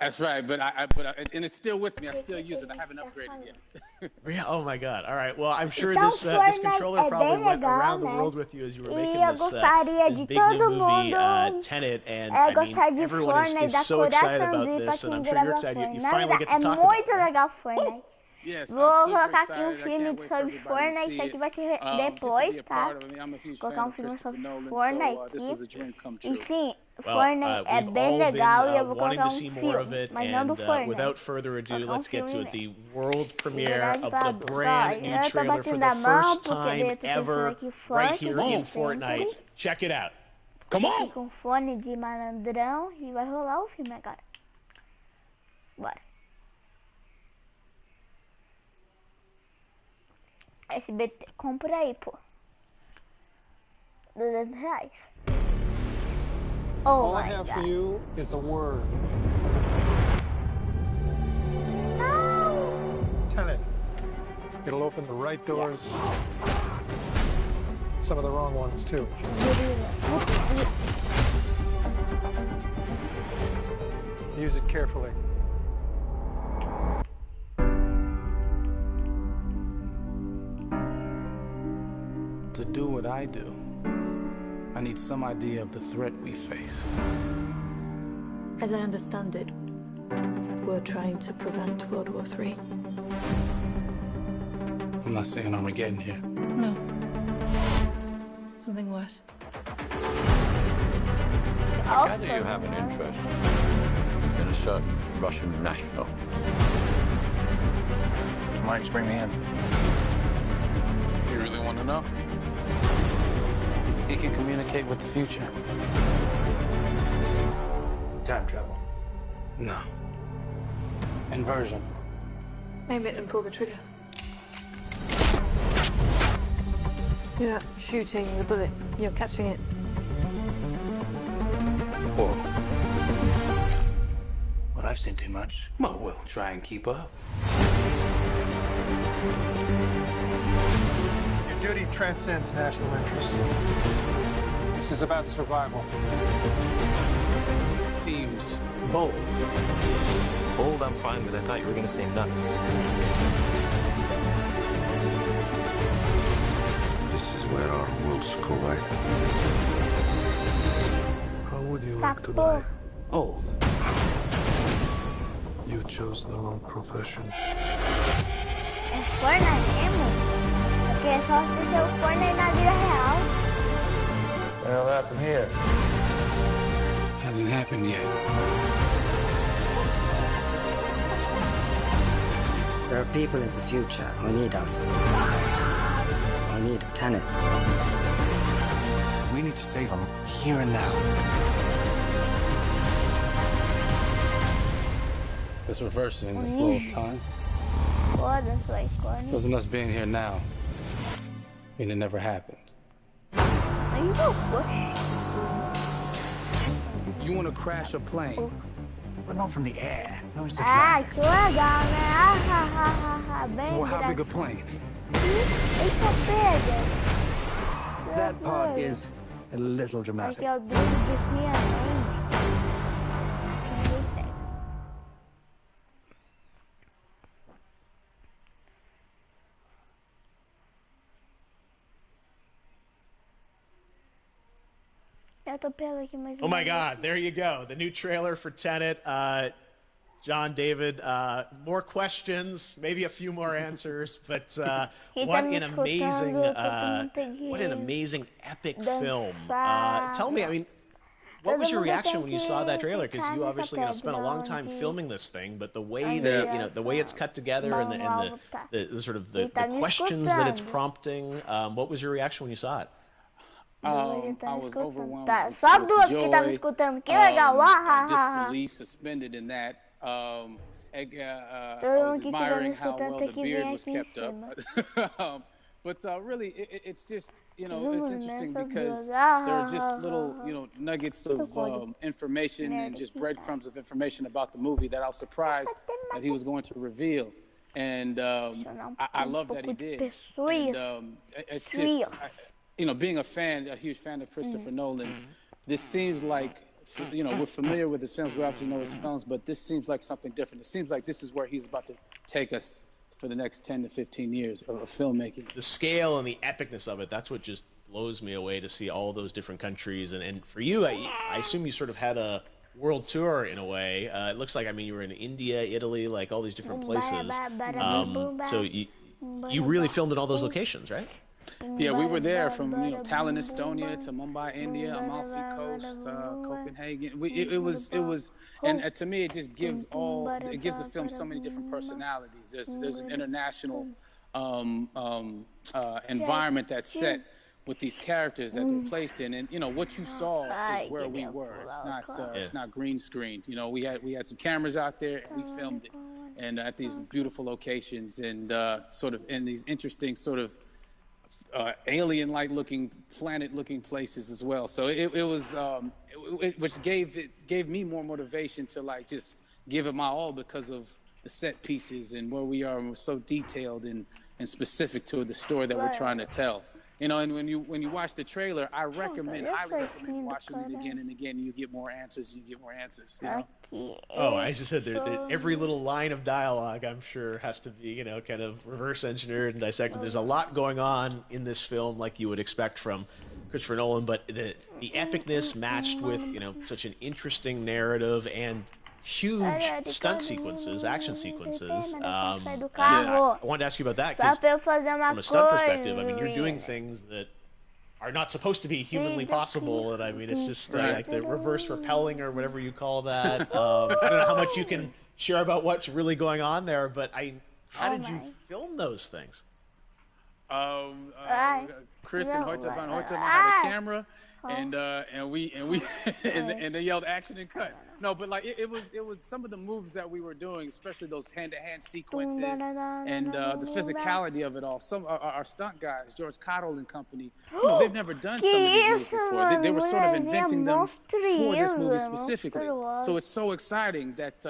That's right, but and it's still with me. I still use it. I haven't upgraded yet. Yeah, oh my God! All right. Well, I'm sure this controller probably went around the world with you as you were making this big new movie, Tenet, and I mean everyone is so excited about this, and I'm sure you're excited. You finally get to talk about it. Yes, vou colocar aqui um filme sobre Fortnite, isso aqui vai ser depois, tá? Vou colocar um filme sobre Fortnite aqui. E sim, Fortnite é bem legal e eu vou colocar um filme, mas não do Fortnite. Without further ado, let's get to it. The world premiere of the brand new trailer for the first time ever right here in Fortnite. Check it out. Come on! Com fone de malandrão e vai rolar o filme agora. Bora. SBT, compra aí, pô. R$200. Oh, all I have for you is a word. No. Tenet. It'll open the right doors. Some of the wrong ones, too. Use it carefully. To do what I do, I need some idea of the threat we face. As I understand it, we're trying to prevent World War III. I'm not saying Armageddon here. No. Something worse. I gather you have an interest in a certain Russian national. Mike's bring me in. You really want to know? He can communicate with the future. Time travel. No. Inversion. Aim it and pull the trigger. You're not shooting the bullet, you're catching it. Whoa. Well, I've seen too much. Well, we'll try and keep up. Your duty transcends national interests. This is about survival. Seems bold. Bold, I'm fine with. I thought you were going to say nuts. This is where our worlds collide. How would you like to die? Old. You chose the wrong profession. É Fortnite mesmo? Porque é só se ser o Fortnite na vida real. Well, that's from here. Hasn't happened yet. There are people in the future who need us. Who need Tenet. We need to save them here and now. It's reversing the flow of time. Doesn't us being here now mean it never happened? Are you so push? You want to crash a plane? But not from the air. No such Ah, massive. que legal, né? Bem Well, how big a plane? Eita, pega. That part is a little dramatic. Aqui é o dedo de piano. Oh my God, there you go. The new trailer for Tenet. John, David, more questions, maybe a few more answers, but what an amazing epic film. Tell me, I mean, what was your reaction when you saw that trailer? Because you obviously spent a long time filming this thing, but the way that the way it's cut together and the sort of the questions that it's prompting, what was your reaction when you saw it? I was overwhelmed Só with duas que tá me escutando. Que legal. disbelief suspended in that. I was admiring how well the beard was kept up. But really, it's just, it's interesting because there are just little, nuggets of information and just breadcrumbs of information about the movie that I was surprised that he was going to reveal. And I love that he did. And it's just, being a huge fan of Christopher Nolan, this seems like you know, we're familiar with his films. We obviously know his films, but this seems like something different. It seems like this is where he's about to take us for the next 10 to 15 years of filmmaking. The scale and the epicness of it, that's what just blows me away, to see all those different countries. And for you, I assume you sort of had a world tour in a way. It looks like, I mean, you were in India, Italy, like all these different places. So you really filmed in all those locations, right? Yeah, we were there from, you know, Tallinn, Estonia to Mumbai, India, Amalfi Coast, Copenhagen. It was, and to me, it just gives the film so many different personalities. There's an international environment that's set with these characters that they're placed in, and you know what you saw is where we were. It's not green screened. You know, we had some cameras out there and we filmed it, and at these beautiful locations, and sort of in these interesting sort of alien-like looking, planet-looking places as well. So it was, which gave me more motivation to like just give it my all, because of the set pieces and where we are, and we're so detailed and specific to the story that we're trying to tell. You know, and when you watch the trailer, I highly recommend watching it again and again. You get more answers. You know? Oh, as I said, every little line of dialogue, I'm sure, has to be, you know, kind of reverse engineered and dissected. There's a lot going on in this film, like you would expect from Christopher Nolan, but the epicness matched with, you know, such an interesting narrative and huge stunt sequences, action sequences. I wanted to ask you about that, because from a stunt perspective, I mean, you're doing things that are not supposed to be humanly possible, and I mean, it's just like the reverse rappelling or whatever you call that. I don't know how much you can share about what's really going on there, but how did you film those things? Chris and Hoyte had a camera, and they yelled action and cut. No, but like it was some of the moves that we were doing, especially those hand-to-hand sequences and the physicality of it all. Some our stunt guys, George Cottle and company, you know, they've never done some of these moves before. They were sort of inventing them for this movie specifically. So it's so exciting that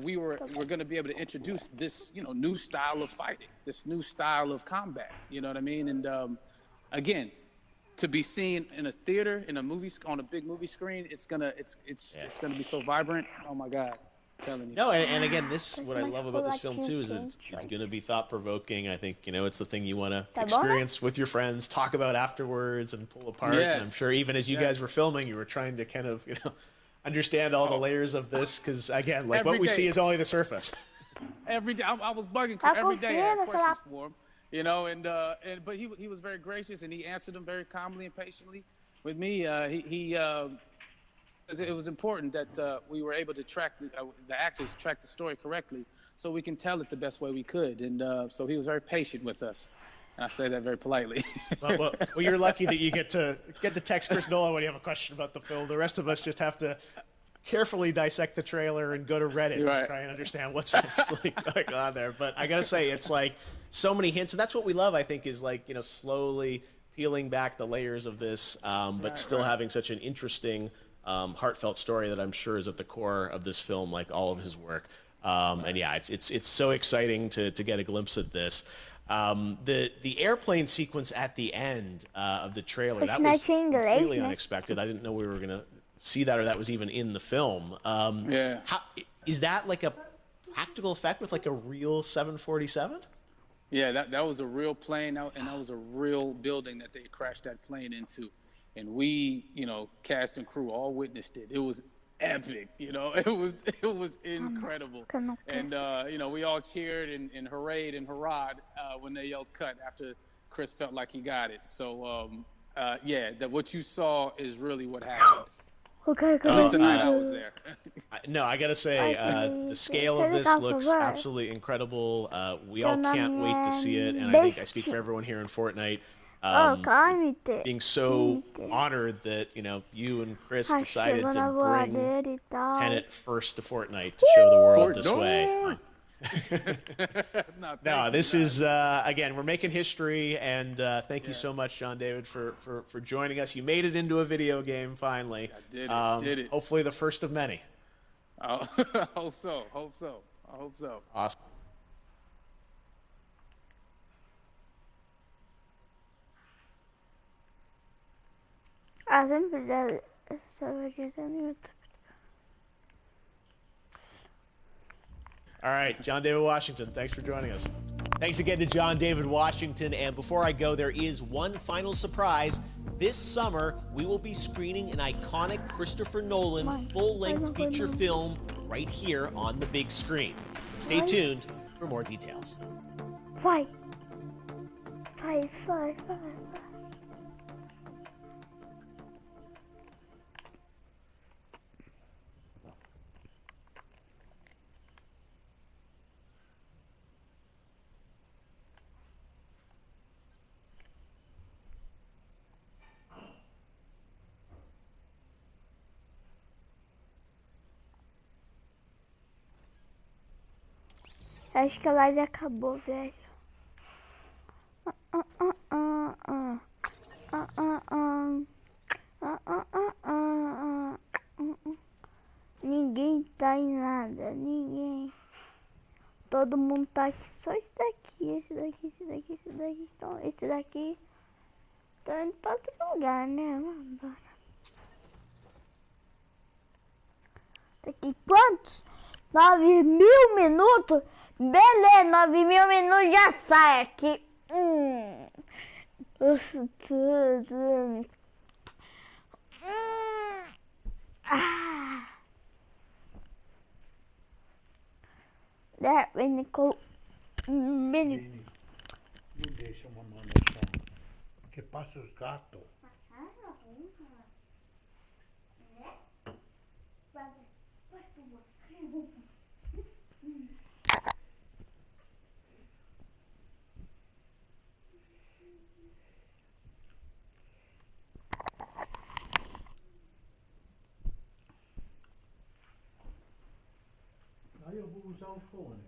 we're going to be able to introduce this, you know, new style of fighting, this new style of combat. You know what I mean? And again, to be seen in a theater, in a movie, on a big movie screen, it's gonna be so vibrant. Oh my God, I'm telling you. No, and again, what I love about this film too is that it's gonna be thought provoking. I think, you know, it's the thing you want to experience with your friends, talk about afterwards, and pull apart. Yes. And I'm sure even as you guys were filming, you were trying to kind of, you know, understand all the layers of this, because again, like what we see is only the surface. Every day, I was bugging every day. I had questions for him. You know, but he was very gracious, and he answered them very calmly and patiently with me. It was important that we were able to track the actors track the story correctly, so we can tell it the best way we could. And so he was very patient with us. And I say that very politely. well, you're lucky that you get to text Chris Nolan when you have a question about the film. The rest of us just have to carefully dissect the trailer and go to Reddit to try and understand what's actually going on there. But I gotta say, it's like so many hints, and that's what we love, I think, is like, you know, slowly peeling back the layers of this, but still having such an interesting, heartfelt story that I'm sure is at the core of this film, like all of his work. And yeah, it's so exciting to get a glimpse at this. The airplane sequence at the end of the trailer, that was completely unexpected. I didn't know we were gonna see that, or that was even in the film. Is that like a practical effect with like a real 747? Yeah, that was a real plane, and that was a real building that they crashed that plane into. And we, you know, cast and crew all witnessed it. It was epic, you know. It was incredible. And, you know, we all cheered and hurrayed and hurrahed when they yelled cut after Chris felt like he got it. So, yeah, that what you saw is really what happened. At least the night I was there. No, I gotta say, the scale of this looks absolutely incredible. We all can't wait to see it, and I think I speak for everyone here in Fortnite. Being so honored that, you know, you and Chris decided to bring Tenet first to Fortnite to show the world this way. No, this is again, we're making history, and thank you so much, John David, for joining us. You made it into a video game finally. I did it. Hopefully the first of many. I hope so. Awesome. All right, John David Washington, thanks for joining us. Thanks again to John David Washington. And before I go, there is one final surprise. This summer, we will be screening an iconic Christopher Nolan full-length feature film right here on the big screen. Stay tuned for more details. Five. Acho que a live acabou, velho. Ninguém tá em nada, ninguém. Todo mundo tá aqui, só esse daqui, então esse daqui tá indo pra outro lugar, né? Vamos embora. Daqui quantos? 9.000 minutos? Beleza, 9.000 minutos já sai aqui. Vini, me deixa uma mão no chão. Que passa os gatos. Aí eu vou usar o fone.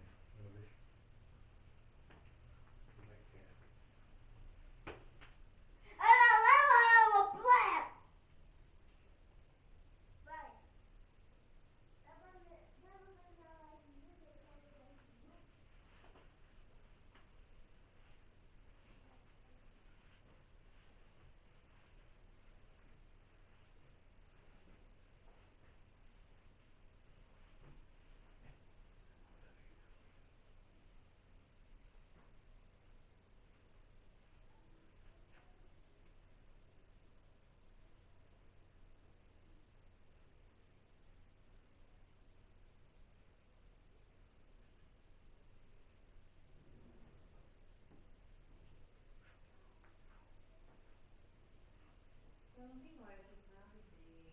Eu não tenho essa, sabe, eu preciso,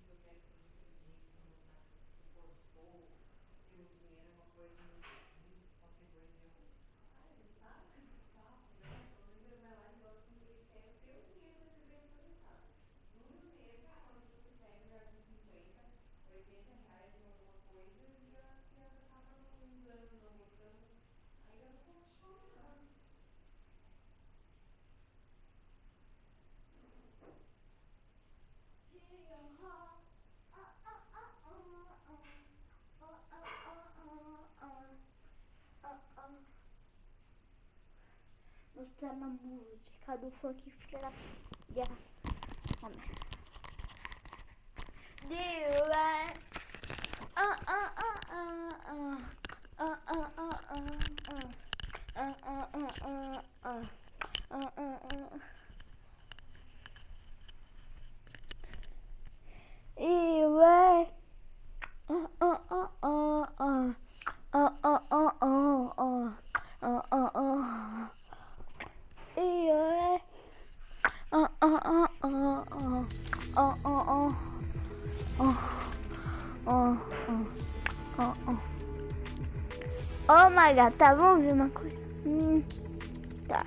eu quero fazer um presente pra mostrar que se importou, que o dinheiro é uma coisa muito simples, só que depois ele tá nesse papo, né? Pelo menos ele vai lá e gosta quando ele quer ter o dinheiro pra fazer aniversário. No mês, quando você pega já de 50, 80 reais em alguma coisa e a criança acaba não usando, não gostando, aí eu não vou chorar. Mostrar uma música do funk pela guerra. Oh my god, tá, vamos ver uma coisa. Tá.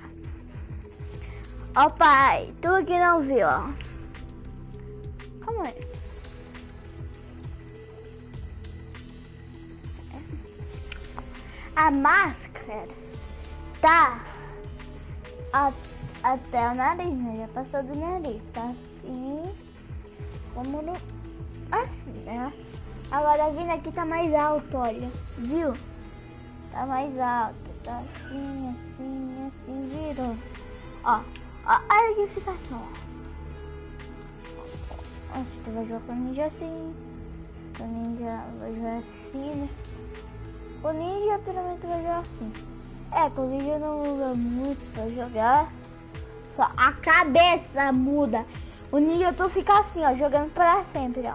Ó pai, tu que não viu, ó. Calma aí. A máscara tá até o nariz, né? Já passou do nariz, tá assim. Como no... assim, né? Agora vindo aqui tá mais alto, olha. Viu? Tá mais alto. Tá assim, virou. Ó, a identificação, ó. Nossa, tu vai jogar com o ninja assim. O ninja vai jogar assim, né? O ninja pelo menos vai jogar assim. É, com o ninja não muda muito pra jogar. Só a cabeça muda. O ninja tu fica assim, ó, jogando pra sempre, ó.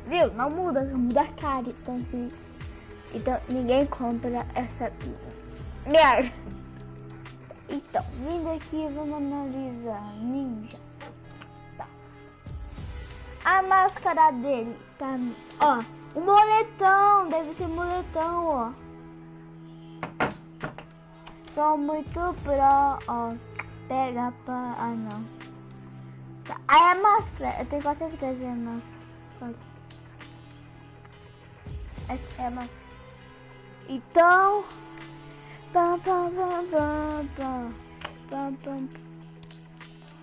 Viu? Não muda a cara. Então ninguém compra essa merda. Então, vindo aqui, vamos analisar. Ninja. Tá. A máscara dele tá. Ó, o moletão. Deve ser moletão, ó. Sou muito pro, ó. Pega pra. Ah, não. Tá. Aí a máscara. Eu tenho quase certeza que é a máscara. Essa é a máscara. Então.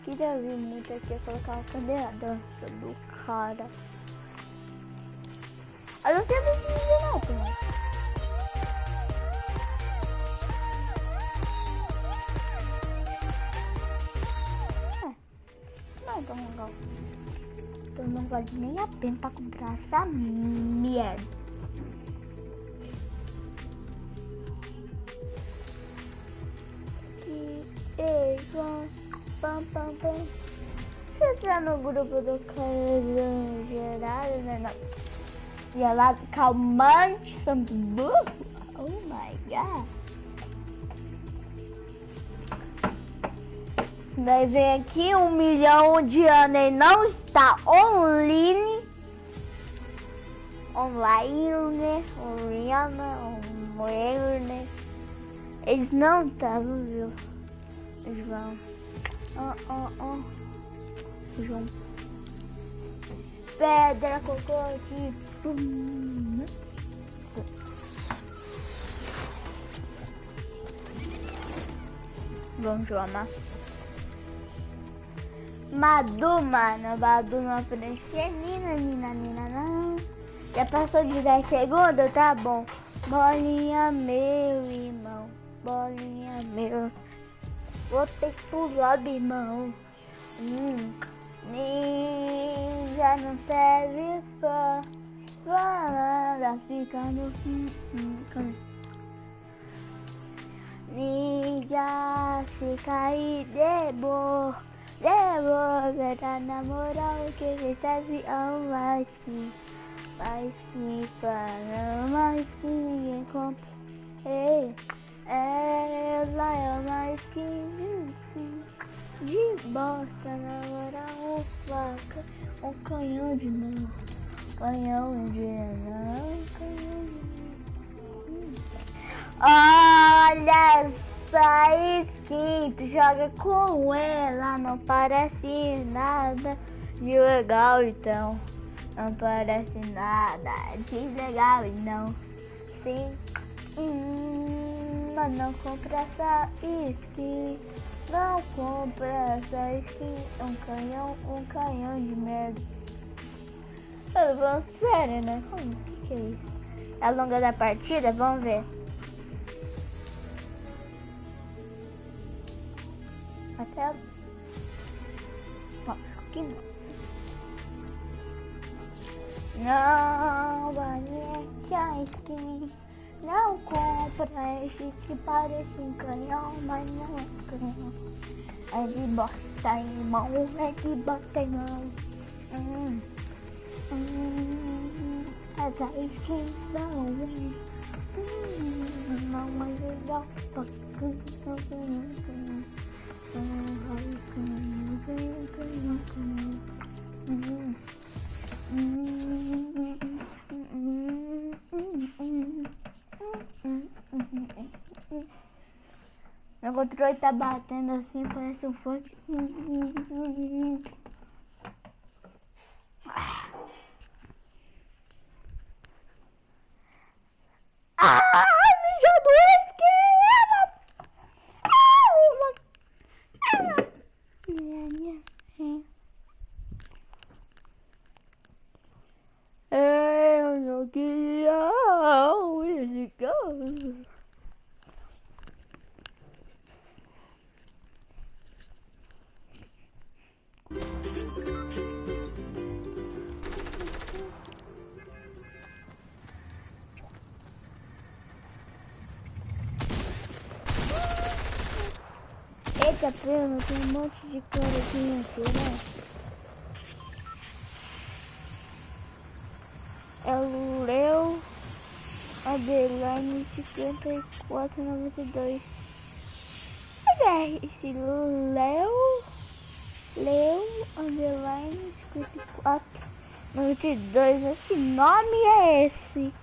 Queria vir muito aqui colocar cadê a dança do cara? Eu não tenho visto vídeo não, pô. Não é tão legal. Então não vale nem a pena pra comprar essa merda. Deixa eu entrar no grupo do canal gerado, né? Não. Gelado calmante, sambu. Oh my god. Daí vem aqui 1 milhão de anos e não está online. Eles não estavam, viu? Eles vão. João. Pedra, cocô aqui. Vamos jogar. Madu, mano. Madu não aprende. Nina. Já passou de 10 segundos? Tá bom. Bolinha, meu irmão. Bolinha, meu. Vou ter que pular, irmão. Ninja não serve pra nada, fica no ninja, se cair de boa, vai dar na moral, que serve ao mais que para mais que ninguém compra. Ela é mais que de bosta, na moral, faca, canhão de não, canhão de não. Olha essa skin, tu joga com ela, não parece nada de legal, então. Não parece nada de legal, não. Sim, mas não compra essa skin. Não compra essa skin. Um canhão de merda. Eu tô falando sério, né? Como? Que é isso? É ao longo da partida? Vamos ver. Até. Ó, aqui não. Não vale a skin. Não compra este que parece um canhão, mas não é canhão. É de bosta em mão, é de bosta em mão. Essa skin não é. Não, mas legal. Meu controle tá batendo assim, parece um funk. Ninja do esquerda! Eu não queria ele. Eita, pena, tem um monte de carequinha aqui, né? É o Leo Underline 5492. Olha esse Leo Underline 5492. Esse nome é esse?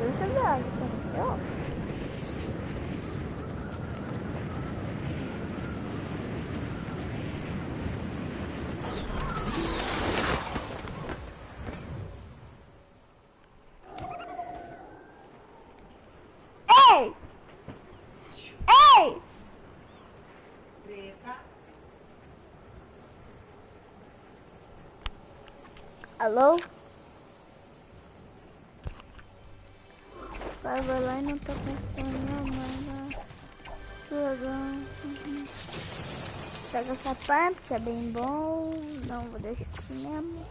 Deixa eu ver, entendeu? Ei! Ei! Alô? Vai lá e não tá pensando, não, mano. Pega essa parte, que é bem bom. Não vou deixar assim mesmo.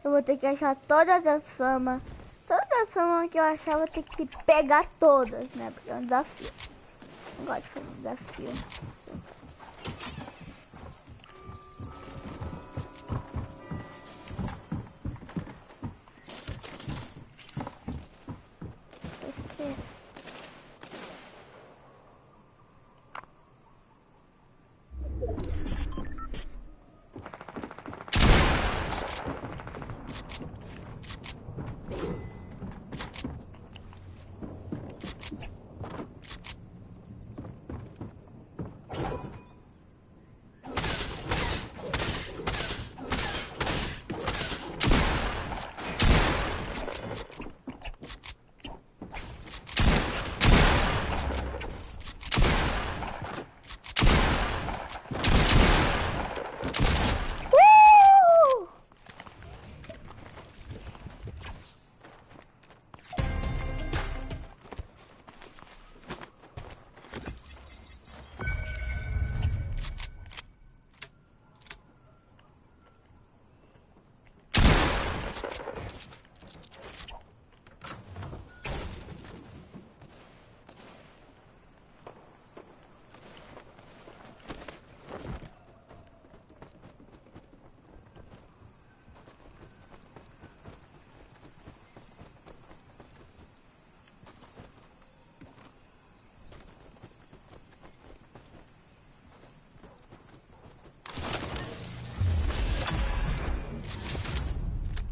Eu vou ter que achar todas as famas. Todas as famas que eu achar, eu vou ter que pegar todas, né? Porque é um desafio. Não gosto de fazer desafio.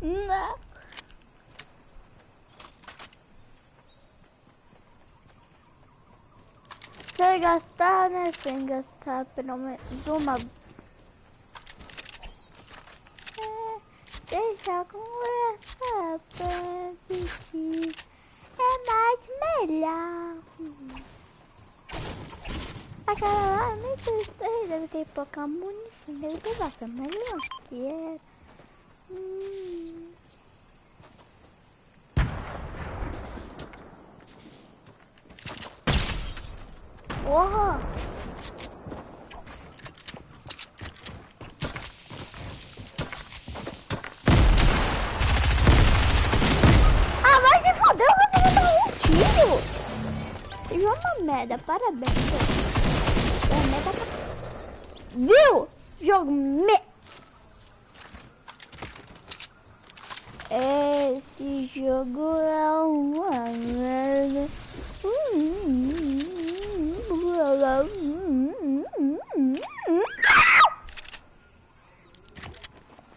Não. Sem gastar, né? Sem gastar pelo menos uma. Deixa conversar pra sentir. É mais melhor. Aquela lá, nem sei, deve ter pouca munição. Deve ter bastante, mas não quero. Porra! Ah, vai se foder, eu vou te dar um tiro! Isso é uma merda, parabéns. Viu? Jogo Esse jogo é uma merda.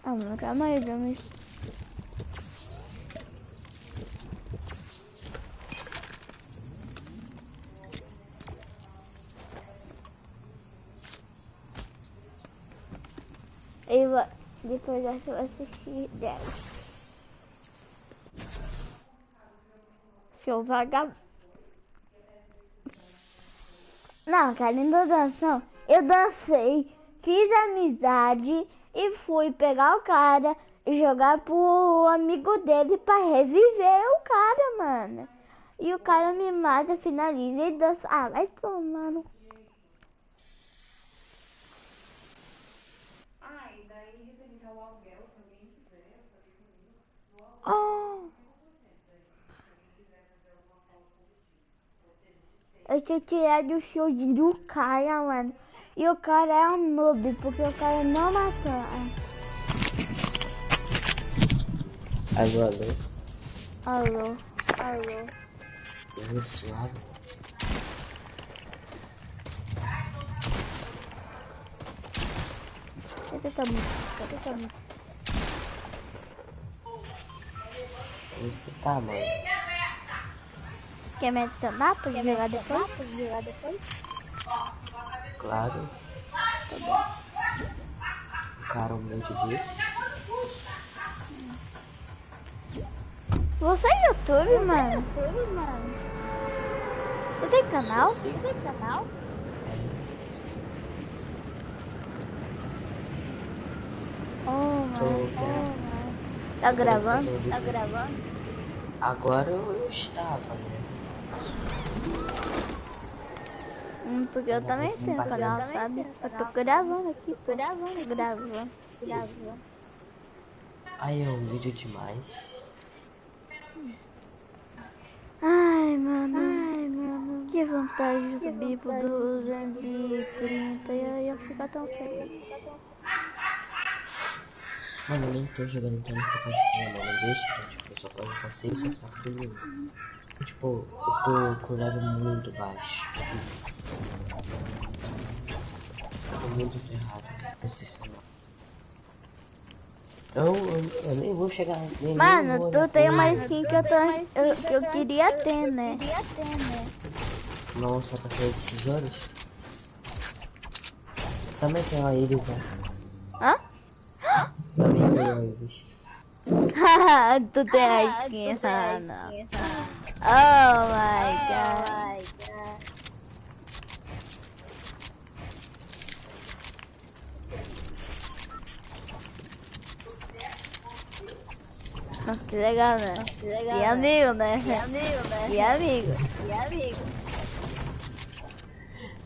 Ah, mano, calma aí, vamos. Depois eu vou assistir dela. Seu vagabundo. Não, cara, não tô dançando. Eu dancei, fiz amizade e fui pegar o cara e jogar pro amigo dele pra reviver o cara, mano. E o cara me mata, finaliza e dança. Ah, vai tomar no... Eu tinha tirado o shield do cara, mano. E o cara é um noob, porque o cara não matou. Alô? Alô? Suave. Cadê tua música? Você tá, mano? Quer me adicionar pra jogar depois? Claro. Tá bom. Um cara humilde desse. Você é YouTube, mano? Você tem canal? Sim. Oh, mano. Tá gravando? Agora eu estava, né? Porque eu também tenho canal, sabe? Eu tô gravando aqui, gravando. Aí é um vídeo demais. Ai, mano. Que vontade de subir pro 230 e aí eu ficar tão feliz. Mano, eu nem tô jogando tanto por causa que não deixa, tipo, eu só posso ficar 6 só safado. Tipo, eu tô com o level muito baixo. Tô muito ferrado, não sei se não. Eu nem vou chegar. Mano, tu tem uma skin que eu queria ter, né? Nossa, tá cheio de tesouros? Também tem uma íris, né? Hã? Também tem uma íris. Tu tem a skin, não. Oh my god. Nossa, que legal, né? E amigo, né? E amigo.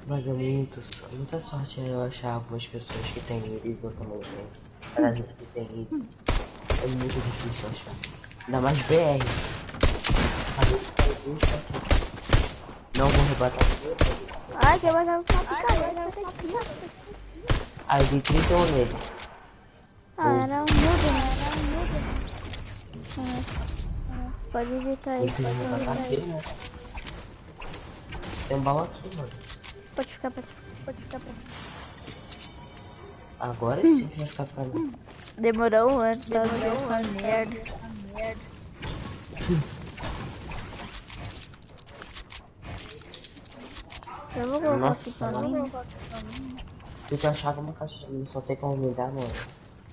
Mas é muita sorte eu achar algumas pessoas que tem íris, eu também tenho. Para gente que tem íris, é muito difícil achar. Ainda mais BR. Acabei de sair do aqui. Não vou rebatar aqui. Ai, que eu vou dar um picareta. Aí dei 31 nele. Era um mudo. Pode evitar isso. Tem um baú aqui, mano. Pode ficar. Agora sim vai ficar pra mim. Demorou um ano pra ver essa merda. Eu vou colocar aqui pra mim. Eu tinha achado uma caixa de mim, só tem como me dar, mano.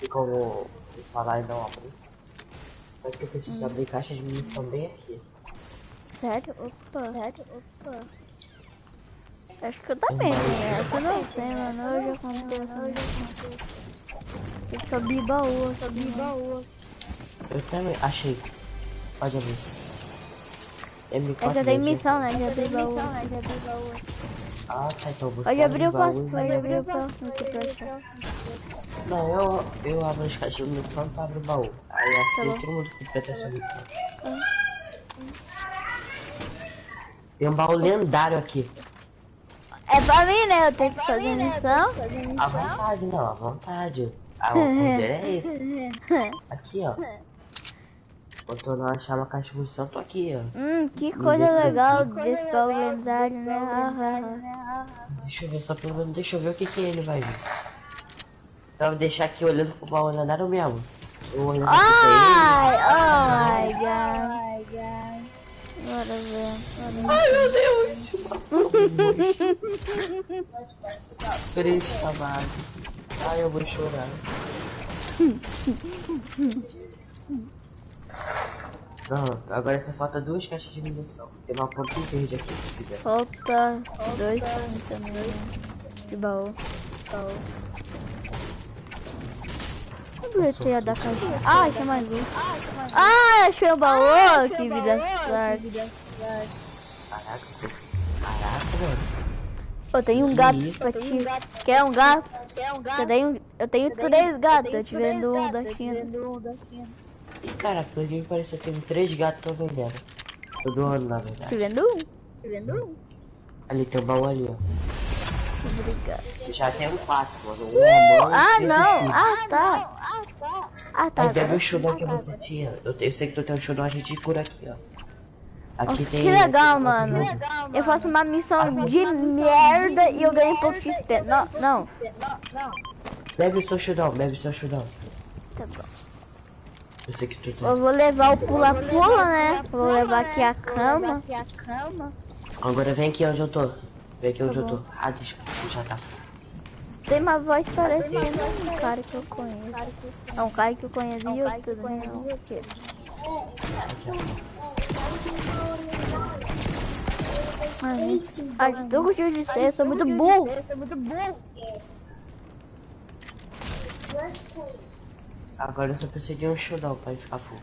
E como falar e não abrir. Mas que eu preciso abrir caixa de munição bem aqui. Sério? Opa. Acho que eu também, né? Eu não sei, mano. Hoje eu contei essa. Eu subi baú. Eu também achei. Pode abrir. M4 já tem missão, né? Já abri baú. Ah, tá, então você Pode abrir o baús, próximo. Não, eu abro as caixas de munição pra abrir o baú. Aí assim todo mundo completa essa missão. Tem um baú lendário aqui. É pra mim, né? Eu tenho que fazer missão. À vontade, não, à vontade. O poder é esse. Aqui, ó. Quando eu não achar uma caixa de munição, tô aqui, ó. Que coisa legal desse baú lendário, né? Deixa eu ver, só pelo menos, deixa eu ver o que ele vai vir. Então eu vou deixar aqui olhando pro baú lendário mesmo. Eu olhando aqui pra ele. Oh my god. Bora ver. Ai, meu Deus! Triste, amado. Ai, eu vou chorar. Pronto, agora só falta 2 caixas de munição. Tem uma ponta verde aqui, se quiser. Falta 2 também. De baú. O bilheteiro da caixinha. Tem mais um. Achei o baú. Que vida sorte. Caraca, mano. Eu tenho um gato pra ti. Quer um gato? Eu tenho 3 gatos. Eu te vendo um da China. Ih, cara, pelo que parece que eu tenho 3 gatos que tô vendendo. Tô doando, na verdade. Te vendo um? Te vendo um? Ali, tem um baú ali, ó. Obrigado. Eu já tenho 4, mano. Um é mãe, Ah, não. filho. Ah, tá. Ah, tá. Aí pega o showdown que você tinha. Eu sei que tu tem um showdown, a gente cura aqui, ó. Aqui Nossa, tem... que legal, mano. Eu faço uma missão de merda e eu ganho pouco XP. Não. Bebe o seu showdown, bebe o seu showdown. Tá bom. Eu sei que tu tem. Eu vou levar o pula-pula, né? Vou levar aqui a cama. Agora vem aqui onde eu tô. Vem aqui onde eu tô. Ah, deixa eu já tá. Tem uma voz parecendo um cara que eu conheço. É um cara que eu conheço no YouTube, né? Ai, tô com tio de ser, eu sou muito burro. Agora eu só preciso de um showdown pra ficar full.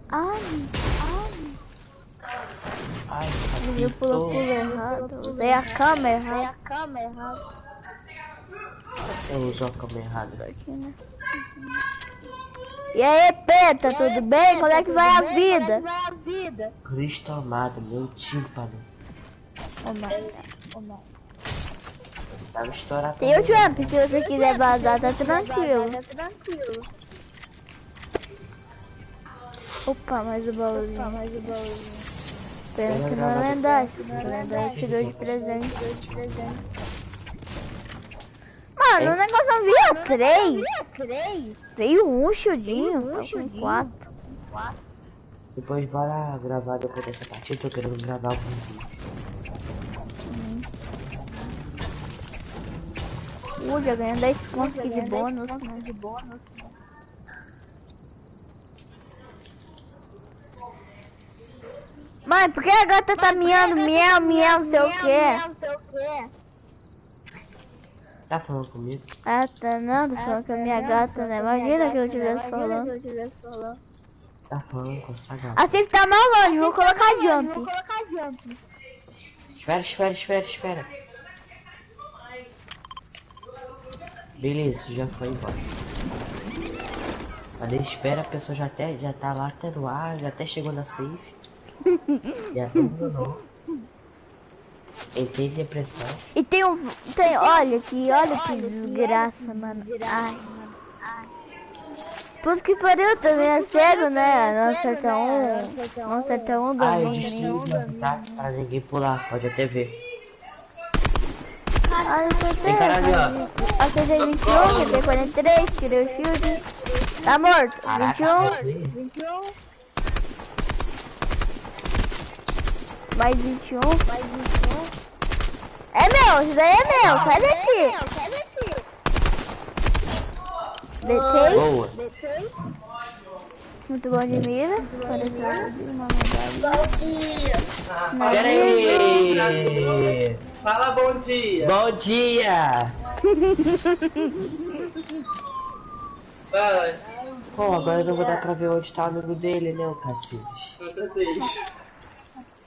Ai, eu pulou errado. Usei a câmera errada. Você usou a câmera errada. Aqui, né? E aí, Peta, tudo bem? Como é que vai a vida? Cristo amado, meu tímpano. Sabe estourar. Tem o Trump, se você quiser vazar, tá tranquilo. Opa, mais o baúzinho. Pena que não é lendário. Lendário tirou de presente. Mano, o negócio não via 3. Veio um shieldinho, com 4. Depois bora gravar depois dessa partida, tô querendo gravar algum vídeo. Já ganhei 10 pontos aqui de bônus, né? Mãe, por que a gata tá miando, miau, não sei o que? Tá falando comigo? Ah, tá não, tô falando com a minha gata, né? Imagina que eu estivesse falando. Tá falando com essa gata. Assim que tá mal longe, vou colocar jump. Espera. Beleza, já foi embora. Cadê? Espera, a pessoa já tá lá até no ar, já até chegou na safe. E abandonou. Entrei em depressão. E tem olha que desgraça, mano. Ai. Puta que pariu, também é cego, né? Não acerta um, Ah, eu destruí o tá? Para ninguém pular, pode até ver. Ai, tem cara ali, ó. Acertei 21, acertei 43, tirei o shield. Tá morto. Caraca, 21. Mais 21. É meu, isso daí é meu, sai daqui. Detei. Boa. Muito bom de mira. Pareceu uma medalha. Pera aí. Fala bom dia. Bom dia. Vai. Pô, agora não vou dar pra ver onde tá o amigo dele, né, o Cacides.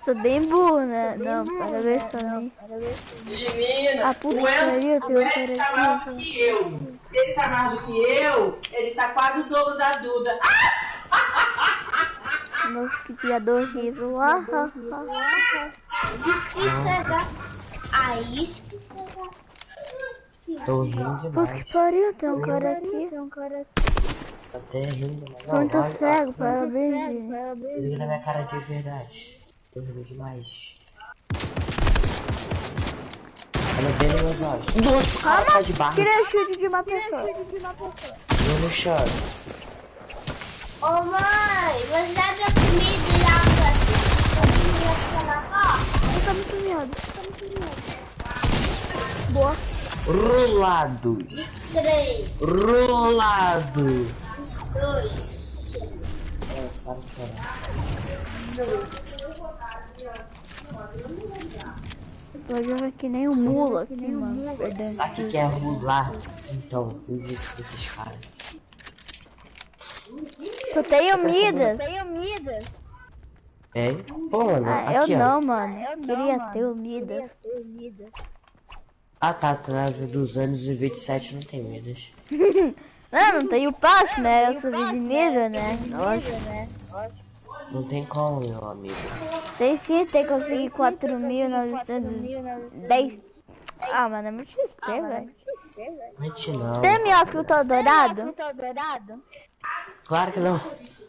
Sou bem burro, né? Não, parabéns também. Menina, Puta o que pariu, tem um Ed tá maior do que eu. Ele tá mais do que eu, ele tá quase o dobro da Duda. Nossa, que piada horrível. Tô rindo demais. Puta que pariu, tem um cara aqui. Tô até rindo, mas Tô muito cego, parabéns, gente. Se liga na minha cara de verdade. Tô rindo demais. Olha bem nos meus olhos. Nossa, cara tá de barra. Tirei o chute de uma pessoa. Eu não choro. Ô mãe, você já deu comida lá pra Eu tô muito medo. Boa. Rolados. 3. Rolado. 2. Para de chorar. Tô jogando que nem um mula aqui, mano. Sabe o que é rolar? Então, eu disse pra esses caras. Eu tenho Midas. É? Pô, mano, aqui, eu ó. não, mano. Eu queria ter o Midas. Ah, tá, atrás dos anos 27 não tem Midas. Não tenho passe, né? Eu sou de nível, né? Nossa. Não tem como, meu amigo. Sei sim, tem que conseguir 4.910. Ah, mano, é muito XP, velho. Gente, não. Tem meu filtro dourado? Claro que não.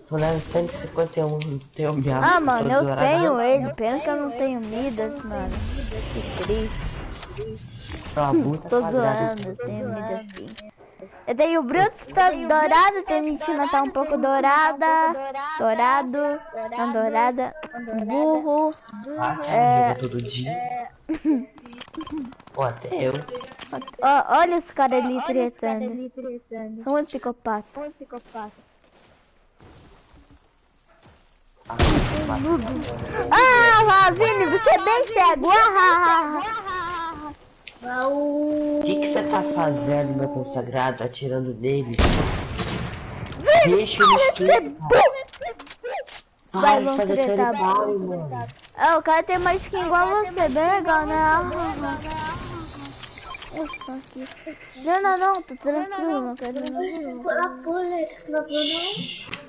Tô lendo 151, não tenho minha. Ah, mano, eu tenho ele. Pena que eu não tenho Midas, mano. Que triste. Tô zoando, eu tenho Midas sim. Eu tenho o Bruto, tá dourado, tem Mentina, tá um pouco dourada. Dourado, não dourada. Burro. Joga todo dia. Pô, até eu. Olha os caras ali tretando. São um psicopata. Ah, Vini, você é bem cego. O que você tá fazendo, meu consagrado, atirando nele? Deixa ele esquerdo. Para de fazer território, mano. O cara tem uma skin igual a você, bem legal, né? Nossa, aqui. Não, tô tranquilo, não quero não.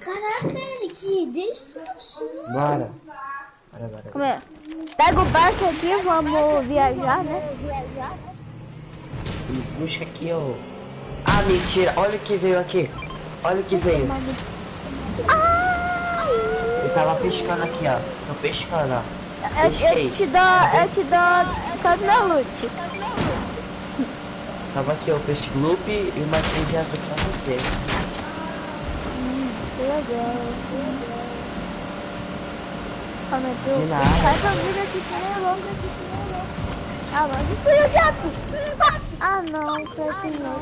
Caraca, Eric, deixa assim. Bora. Como é? Pega o barco aqui, vamos viajar, né? Busca aqui, ó. Ah, mentira, olha o que veio aqui. Olha o que veio. Eu tava pescando aqui, ó. Tô pescando, ó. Eu te dou todo meu loot. Tava aqui, ó, o peixe loop e uma três de azul pra você. Que legal. Ah, meu Deus. De nada. Faz a vida aqui que nem louco. Ah, mas isso eu já fiz. Ah, não, foi assim não.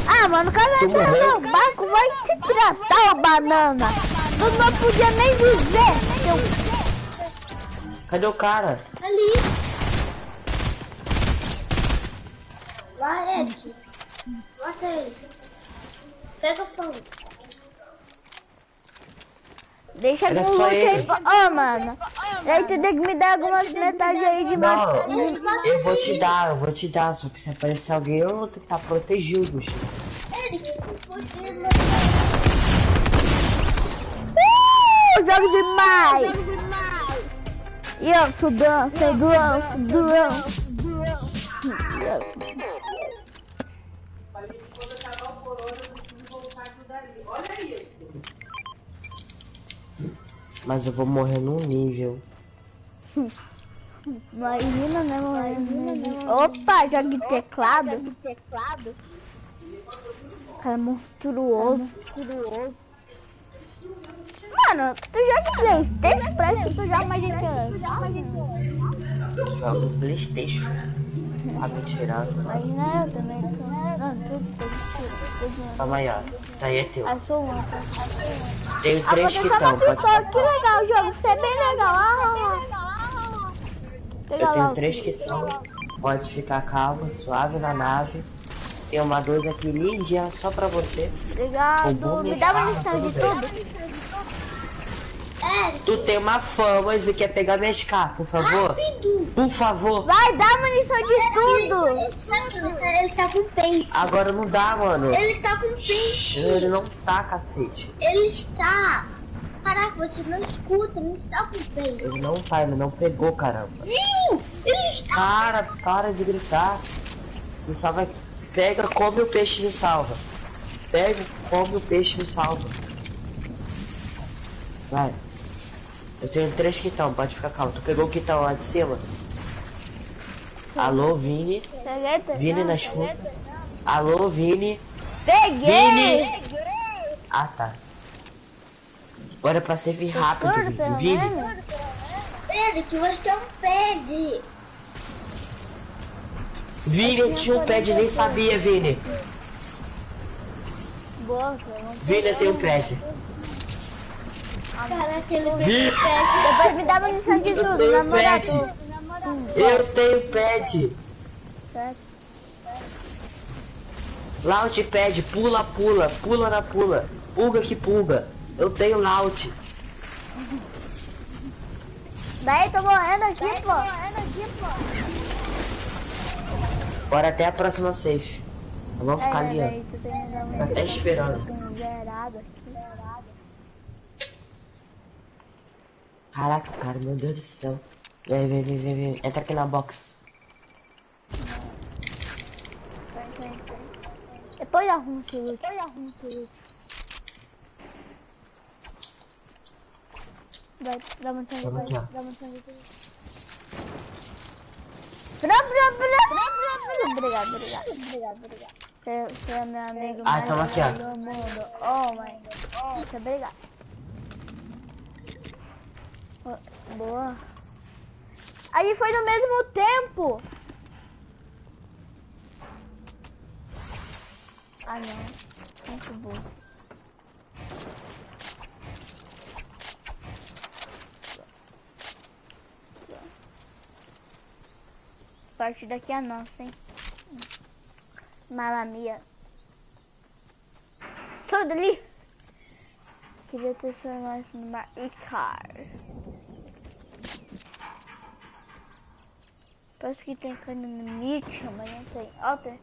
Ah, mano, o cara entrou no meu barco, vai se tratar, ô banana. Tu não podia nem dizer. Cadê o cara? Ali. Vai, Eric. Mata ele. Pega o pão. Deixa com o loot aí. Ô, mano. Aí tu tem que me dar algumas metades aí de não, eu vou te dar. Só que se aparecer alguém, eu vou ter que estar protegido. Eric, pode jogo demais. E eu, sudão. Mas eu vou morrer num nível. Imagina, né, mano? Opa, joga de teclado. Cara, monstruoso. Mano, tu joga PlayStation? Parece que tu joga mais de Jogo PlayStation. Ah, me tirando. Mas não, eu também. Não, tudo. Calma aí, ó. Isso aí é teu. Tenho 3 que quitão. Que legal o jogo, você é bem legal. Eu tenho 3 quitão. Pode ficar calmo, suave na nave. Tem uma 2 aqui lindinha só pra você. Obrigado. Me dá uma lição de tudo. Tu tem uma fama e quer pegar minhas cartas, por favor? Rápido. Por favor. Vai, dá munição de tudo. Ele tá com pace. Agora não dá, mano. Ele está com pace. Ele não tá, cacete. Ele está. Caraca, você não escuta, ele está com pace. Ele não tá, ele não pegou, caramba. Sim, ele está. Cara, para de gritar. Me salva. Pega, come o peixe e me salva. Pega, come o peixe e me salva. Vai. Eu tenho 3 quitão, pode ficar calmo. Tu pegou o quitão lá de cima? Alô, Vini? Vini na escuta. Alô, Vini? Peguei! Vini! Ah, tá. Agora é pra servir rápido, Vini. Eric, você tem um pad. Vini, tinha um pad, nem sabia, Vini. Vini, tem um pad. Caraca, ele fez pad. Depois me dá uma lição de tudo, na moral. Eu tenho pad. Launchpad, pula, na pula. Pulga que pulga. Eu tenho launch. Daí, tô morrendo aqui, pô. Bora até a próxima safe. Vamos ficar ali, ó. Até esperando. Caraca, cara, meu Deus do céu. Vem. Entra aqui na box. Depois arrumo tudo. Vai, dá uma chance. Obrigado. Você é meu amigo mais toma aqui, ó. do mundo. Oh, my God. Muito obrigado. Boa. Aí foi no mesmo tempo. Ah, não. Muito bom. Parte daqui é nossa, hein? Mala minha. Sou dali. Queria ter mais numa car. Parece que tem cano no nicho, mas não tem. Ó, tem.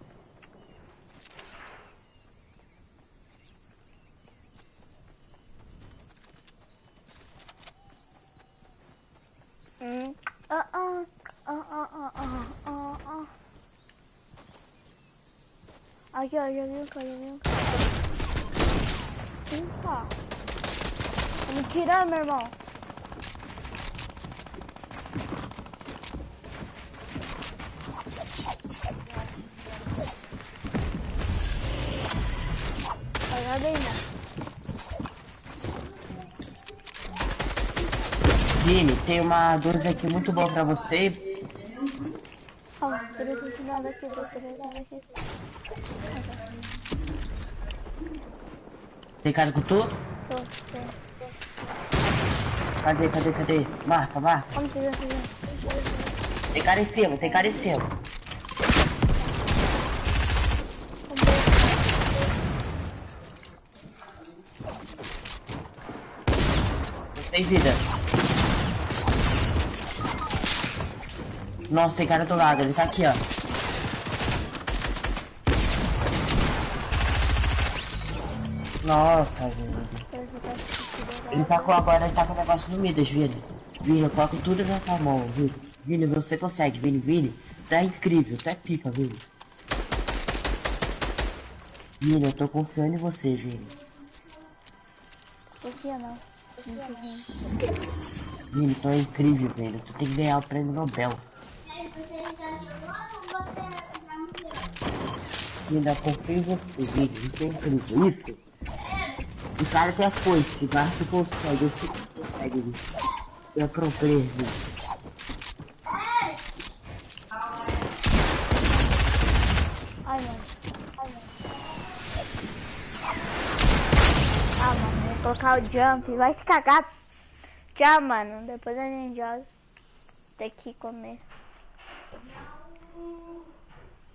Aqui, ó, já viu, cara, Tá me tirando, meu irmão. Olha bem, né? Vini, tem uma 12 aqui muito boa pra você. Tem cara com tu? Cadê? Marca. Tem cara em cima. Tô sem vida. Nossa, tem cara do lado, ele tá aqui, ó. Nossa, velho. Ele tá com o negócio no Midas, Vini. Vini, coloca tudo na tua mão, Vini. Vini, você consegue, Vini. Tu é incrível, tu é pica, Vini. Vini, eu tô confiando em você, Vini. Confia não. Vini, tu é incrível, velho. Tu tem que ganhar o prêmio Nobel. Ainda confio em você, Vini. Isso é incrível. Isso. O cara tem a foice, mas tu consegue. Você consegue, Vini. Tu é pro player, Vini. Ai, mano. Ah, mano. Vou colocar o jump. Vai se cagar. Tchau, mano. Depois a gente joga. Tem que comer.